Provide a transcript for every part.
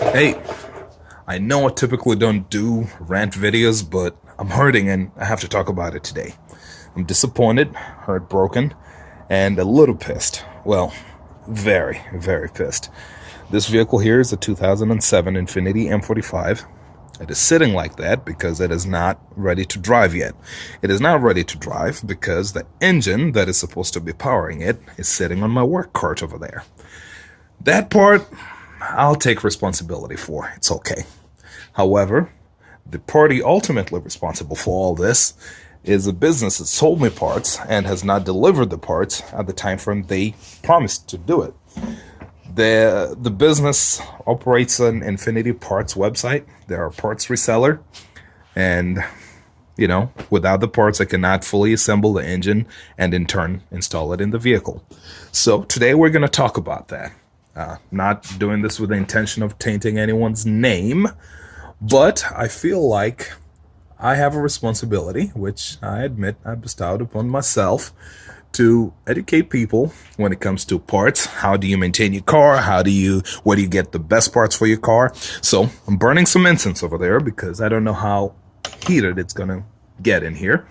Hey, I know I typically don't do rant videos, but I'm hurting and I have to talk about it today. I'm disappointed, heartbroken, and a little pissed. Well, very, very pissed. This vehicle here is a 2007 Infiniti M45. It is sitting like that because it is not ready to drive yet. It is not ready to drive because the engine that is supposed to be powering it is sitting on my work cart over there. That part, I'll take responsibility for. It's okay. However, the party ultimately responsible for all this is a business that sold me parts and has not delivered the parts at the time frame they promised to do it. The business operates an Infiniti parts website. They're a parts reseller, and without the parts, I cannot fully assemble the engine and in turn install it in the vehicle. So today we're going to talk about that. Not doing this with the intention of tainting anyone's name, but I feel like I have a responsibility, which I admit I bestowed upon myself, to educate people when it comes to parts. How do you maintain your car? Where do you get the best parts for your car? So I'm burning some incense over there because I don't know how heated it's going to get in here.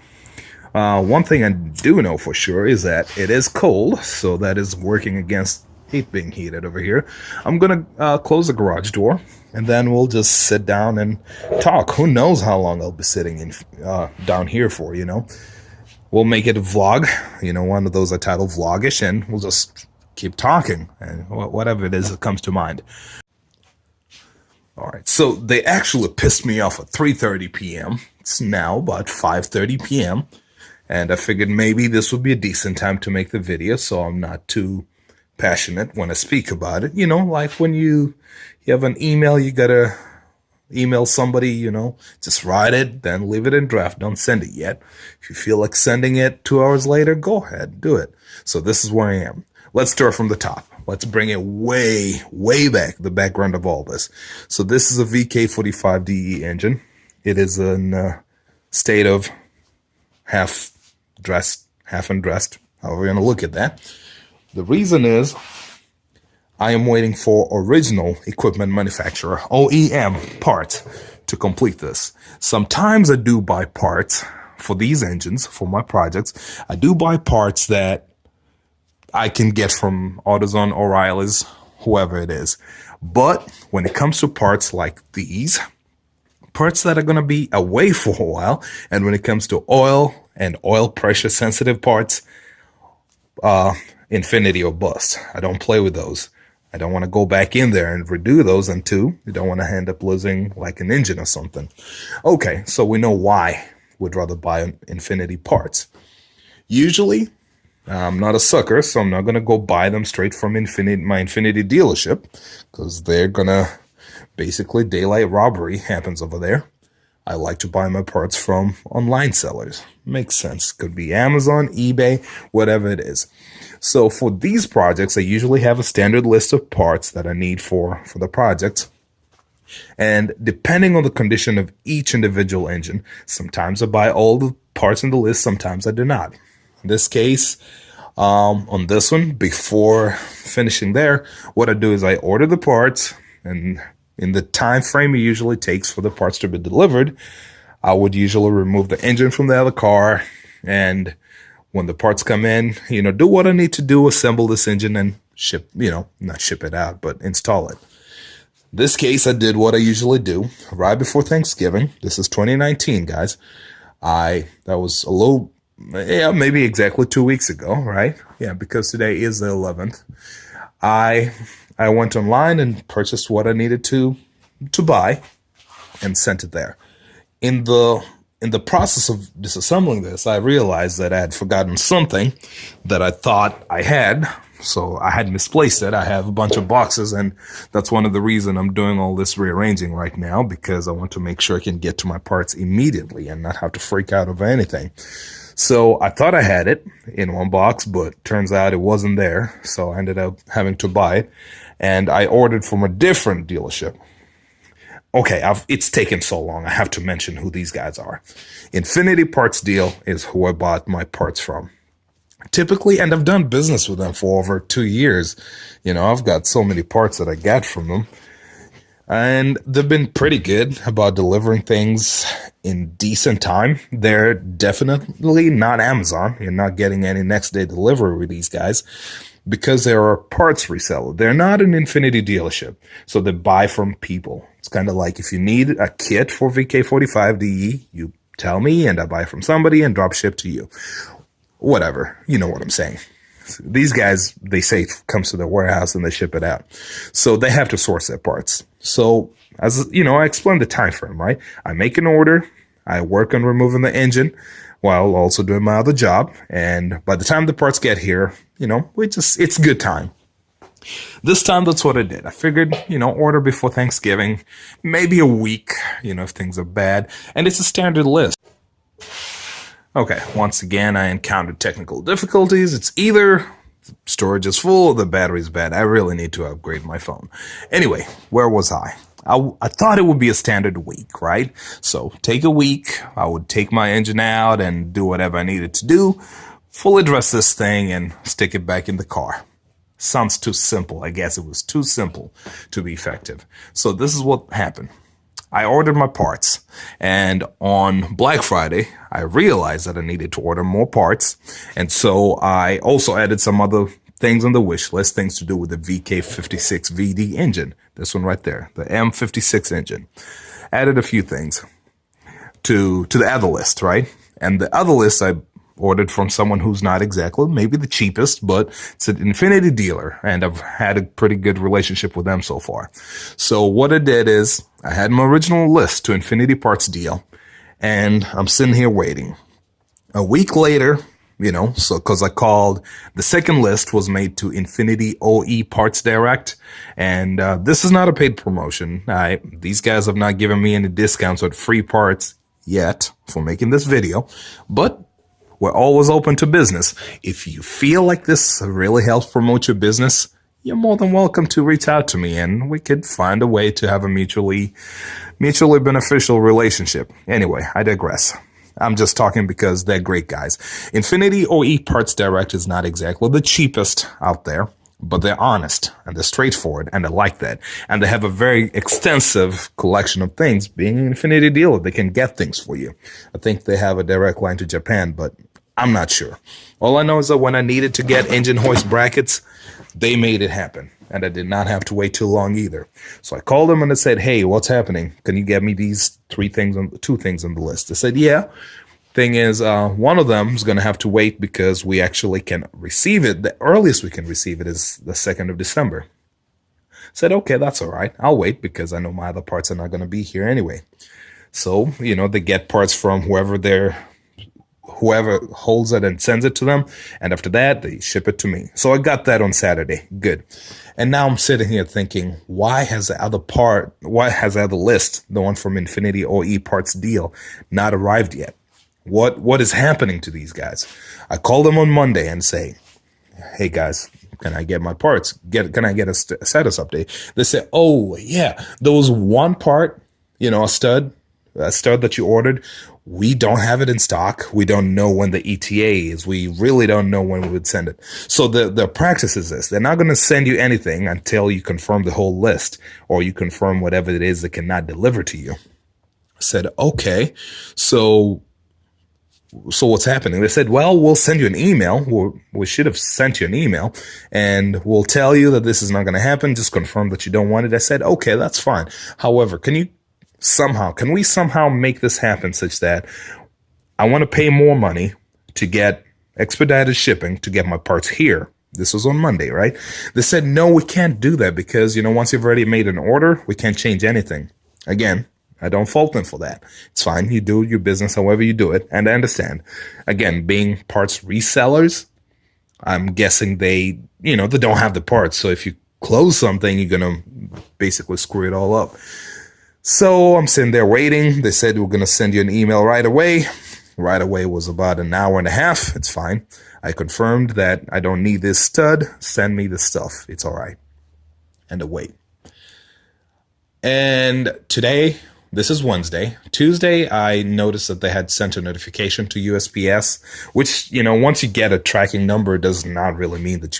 One thing I do know for sure is that it is cold, so that is working against heat being heated over here. I'm going to close the garage door, and then we'll just sit down and talk. Who knows how long I'll be sitting in down here for, We'll make it a vlog, one of those I title vlogish, and we'll just keep talking, and whatever it is that comes to mind. All right, so they actually pissed me off at 3:30 p.m. It's now about 5:30 p.m., and I figured maybe this would be a decent time to make the video so I'm not too passionate when I speak about it. Like when you have an email, you gotta email somebody, just write it, then leave it in draft. Don't send it yet. If you feel like sending it 2 hours later, go ahead, do it. So this is where I am. Let's start from the top. Let's bring it way, way back, the background of all this. So this is a VK45DE engine. It is in a state of half dressed, half undressed, however you're going to look at that. The reason is I am waiting for original equipment manufacturer, OEM, parts to complete this. Sometimes I do buy parts for these engines, for my projects. I do buy parts that I can get from AutoZone, O'Reilly's, whoever it is. But when it comes to parts like these, parts that are going to be away for a while, and when it comes to oil and oil pressure sensitive parts, Infiniti or bust. I don't play with those. I don't want to go back in there and redo those, and two, you don't want to end up losing like an engine or something. Okay, so we know why we'd rather buy Infiniti parts. Usually, I'm not a sucker, so I'm not going to go buy them straight from my Infiniti dealership, because they're going to basically daylight robbery happens over there. I like to buy my parts from online sellers. Makes sense. Could be Amazon, eBay, whatever it is. So for these projects, I usually have a standard list of parts that I need for the project. And depending on the condition of each individual engine, sometimes I buy all the parts in the list, sometimes I do not. In this case, on this one, before finishing there, what I do is I order the parts, and in the time frame it usually takes for the parts to be delivered, I would usually remove the engine from the other car, and when the parts come in, do what I need to do, assemble this engine and ship, not ship it out, but install it. This case, I did what I usually do right before Thanksgiving. This is 2019, guys. That was a little, maybe exactly 2 weeks ago, right? Yeah, because today is the 11th. I went online and purchased what I needed to buy and sent it there. In the process of disassembling this, I realized that I had forgotten something that I thought I had. So I had misplaced it. I have a bunch of boxes, and that's one of the reasons I'm doing all this rearranging right now, because I want to make sure I can get to my parts immediately and not have to freak out over anything. So I thought I had it in one box, but turns out it wasn't there. So I ended up having to buy it, and I ordered from a different dealership. Okay, it's taken so long. I have to mention who these guys are. Infiniti Parts Deal is who I bought my parts from. Typically, and I've done business with them for over 2 years. I've got so many parts that I get from them. And they've been pretty good about delivering things in decent time. They're definitely not Amazon. You're not getting any next day delivery with these guys because they're a parts reseller. They're not an Infiniti dealership. So they buy from people. It's kind of like if you need a kit for VK45DE, you tell me and I buy from somebody and drop ship to you. Whatever. You know what I'm saying. These guys, they say it comes to their warehouse and they ship it out. So they have to source their parts. So as you know, I explained the time frame, right? I make an order, I work on removing the engine while also doing my other job. And by the time the parts get here, you know, it's good time. This time, that's what I did. I figured, you know, order before Thanksgiving, maybe a week, you know, if things are bad. And it's a standard list. Okay, once again, I encountered technical difficulties. It's either the storage is full or the battery's bad. I really need to upgrade my phone. Anyway, where was I? I thought it would be a standard week, right? So take a week. I would take my engine out and do whatever I needed to do, fully dress this thing and stick it back in the car. Sounds too simple. I guess it was too simple to be effective. So this is what happened. I ordered my parts, and on Black Friday, I realized that I needed to order more parts, and so I also added some other things on the wish list, things to do with the VK56VD engine. This one right there, the M56 engine. Added a few things to the other list, right? And the other list I ordered from someone who's not exactly maybe the cheapest, but it's an Infiniti dealer, and I've had a pretty good relationship with them so far. So what I did is I had my original list to Infiniti Parts deal, and I'm sitting here waiting. A week later, you know, so because I called, the second list was made to Infiniti OE Parts Direct, and this is not a paid promotion. These guys have not given me any discounts or free parts yet for making this video, but we're always open to business. If you feel like this really helps promote your business, you're more than welcome to reach out to me and we could find a way to have a mutually beneficial relationship. Anyway, I digress. I'm just talking because they're great guys. Infiniti OE Parts Direct is not exactly the cheapest out there, but they're honest and they're straightforward and I like that. And they have a very extensive collection of things. Being an Infiniti dealer, they can get things for you. I think they have a direct line to Japan, but I'm not sure. All I know is that when I needed to get engine hoist brackets, they made it happen. And I did not have to wait too long either. So I called them and I said, hey, what's happening? Can you get me these two things on the list? They said, yeah. Thing is, one of them is going to have to wait because we actually can receive it. The earliest we can receive it is the 2nd of December. Said, okay, that's all right. I'll wait because I know my other parts are not going to be here anyway. So, you know, they get parts from whoever holds it and sends it to them. And after that, they ship it to me. So I got that on Saturday. Good. And now I'm sitting here thinking, why has the other list, the one from Infiniti OE Parts deal, not arrived yet? What is happening to these guys? I call them on Monday and say, hey guys, can I get my parts? Can I get a status update? They say, oh yeah, there was one part, you know, a stud that you ordered. We don't have it in stock. We don't know when the ETA is. We really don't know when we would send it. So the practice is this. They're not going to send you anything until you confirm the whole list or you confirm whatever it is that cannot deliver to you. I said, okay, so what's happening? They said, well, we'll send you an email. We should have sent you an email and we'll tell you that this is not going to happen. Just confirm that you don't want it. I said, okay, that's fine. However, can we somehow make this happen such that I want to pay more money to get expedited shipping to get my parts here? This was on Monday, right? They said, no, we can't do that because, you know, once you've already made an order, we can't change anything. Again, I don't fault them for that. It's fine. You do your business however you do it. And I understand. Again, being parts resellers, I'm guessing they don't have the parts. So if you close something, you're going to basically screw it all up. So I'm sitting there waiting. They said, we're going to send you an email right away. Right away was about an hour and a half. It's fine. I confirmed that I don't need this stud. Send me the stuff. It's all right. And I wait. And today, this is Wednesday. Tuesday, I noticed that they had sent a notification to USPS, which, once you get a tracking number, does not really mean that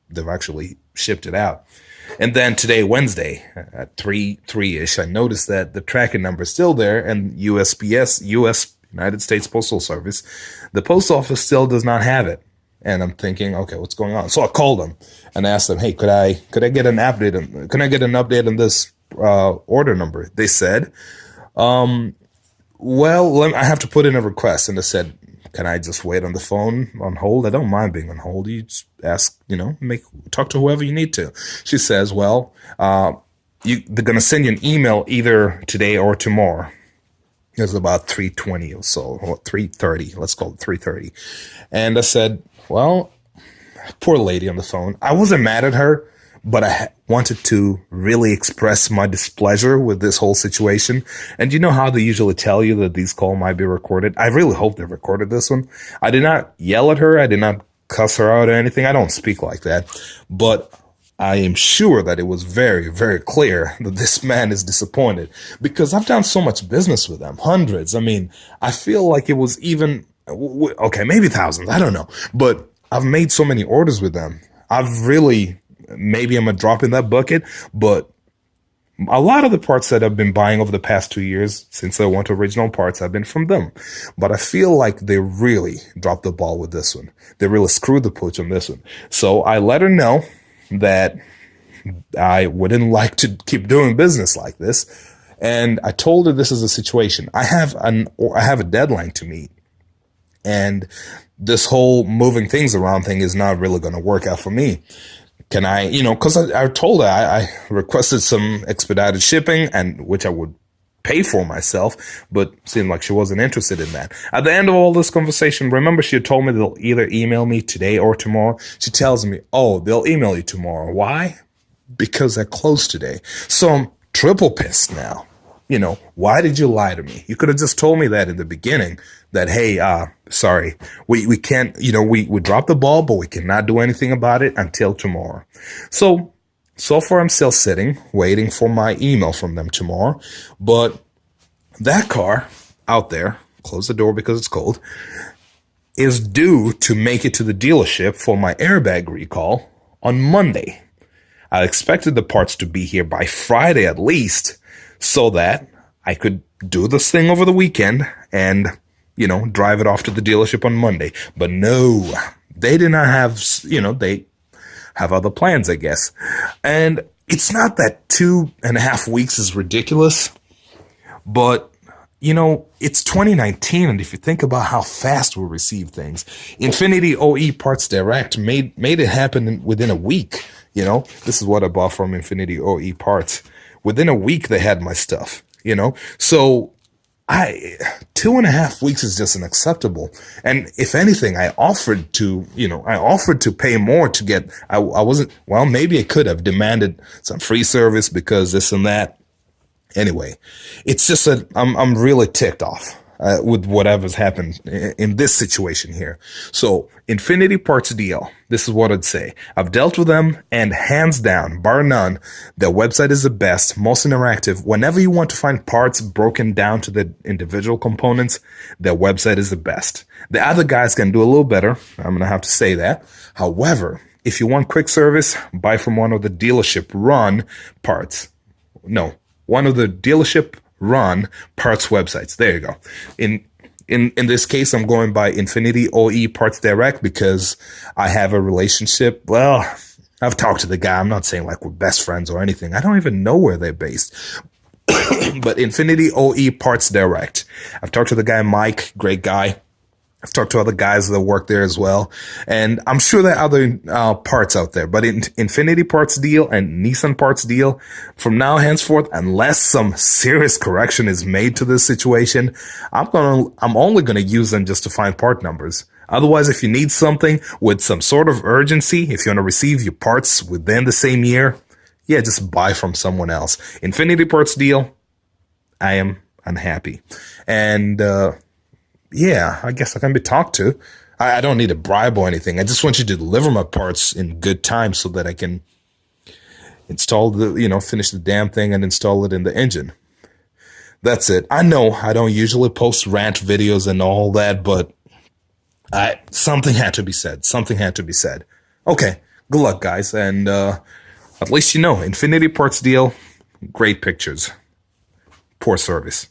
they've actually shipped it out. And then today, Wednesday, at 3 ish, I noticed that the tracking number is still there, and U.S. United States Postal Service, the post office still does not have it. And I'm thinking, okay, what's going on? So I called them and asked them, hey, could I get an update? Can I get an update on this order number? They said, well, I have to put in a request. And they said, can I just wait on the phone on hold? I don't mind being on hold. You just ask, talk to whoever you need to. She says, well, they're going to send you an email either today or tomorrow. It was about 3:20 or so, or 3:30. Let's call it 3:30. And I said, well, poor lady on the phone. I wasn't mad at her, but I wanted to really express my displeasure with this whole situation. And you know how they usually tell you that these calls might be recorded? I really hope they recorded this one. I did not yell at her. I did not cuss her out or anything. I don't speak like that. But I am sure that it was very, very clear that this man is disappointed because I've done so much business with them, hundreds. I mean, I feel like it was even, okay, maybe thousands. I don't know. But I've made so many orders with them. Maybe I'm a drop in that bucket, but a lot of the parts that I've been buying over the past 2 years since I went to Original Parts have been from them. But I feel like they really dropped the ball with this one. They really screwed the pooch on this one. So I let her know that I wouldn't like to keep doing business like this. And I told her this is a situation. I have a deadline to meet. And this whole moving things around thing is not really going to work out for me. Can I, because I told her I requested some expedited shipping, and which I would pay for myself, but seemed like she wasn't interested in that. At the end of all this conversation, remember she had told me they'll either email me today or tomorrow. She tells me, oh, they'll email you tomorrow. Why? Because they're closed today. So I'm triple pissed now. Why did you lie to me? You could have just told me that in the beginning that, hey, sorry, we can't, we dropped the ball, but we cannot do anything about it until tomorrow. So far I'm still sitting, waiting for my email from them tomorrow. But that car out there, close the door because it's cold, is due to make it to the dealership for my airbag recall on Monday. I expected the parts to be here by Friday at least, so that I could do this thing over the weekend and, drive it off to the dealership on Monday. But no, they did not have, they have other plans, I guess. And it's not that 2.5 weeks is ridiculous, but, it's 2019. And if you think about how fast we receive things, Infiniti OE Parts Direct made it happen within a week. This is what I bought from Infiniti OE Parts. Within a week, they had my stuff, So 2.5 weeks is just unacceptable. And if anything, I offered to pay more to get, I wasn't, well, maybe I could have demanded some free service because this and that. Anyway, it's just that I'm really ticked off. With whatever's happened in this situation here. So, Infiniti Parts deal. This is what I'd say. I've dealt with them, and hands down, bar none, their website is the best, most interactive. Whenever you want to find parts broken down to the individual components, their website is the best. The other guys can do a little better. I'm going to have to say that. However, if you want quick service, buy from one of the dealership run parts. No, one of the dealership run parts websites. There you go. In this case, I'm going by Infiniti OE Parts Direct because I have a relationship. Well, I've talked to the guy. I'm not saying like we're best friends or anything. I don't even know where they're based. But Infiniti OE Parts Direct. I've talked to the guy, Mike, great guy. I've talked to other guys that work there as well. And I'm sure there are other parts out there. But in Infiniti Parts deal and Nissan Parts deal, from now henceforth, unless some serious correction is made to this situation, I'm only going to use them just to find part numbers. Otherwise, if you need something with some sort of urgency, if you want to receive your parts within the same year, yeah, just buy from someone else. Infiniti Parts deal, I am unhappy. And, yeah, I guess I can be talked to. I don't need a bribe or anything. I just want you to deliver my parts in good time so that I can install finish the damn thing and install it in the engine. That's it. I know I don't usually post rant videos and all that, but something had to be said. Something had to be said. Okay, good luck, guys. And At least you know, Infiniti parts deal, great pictures, poor service.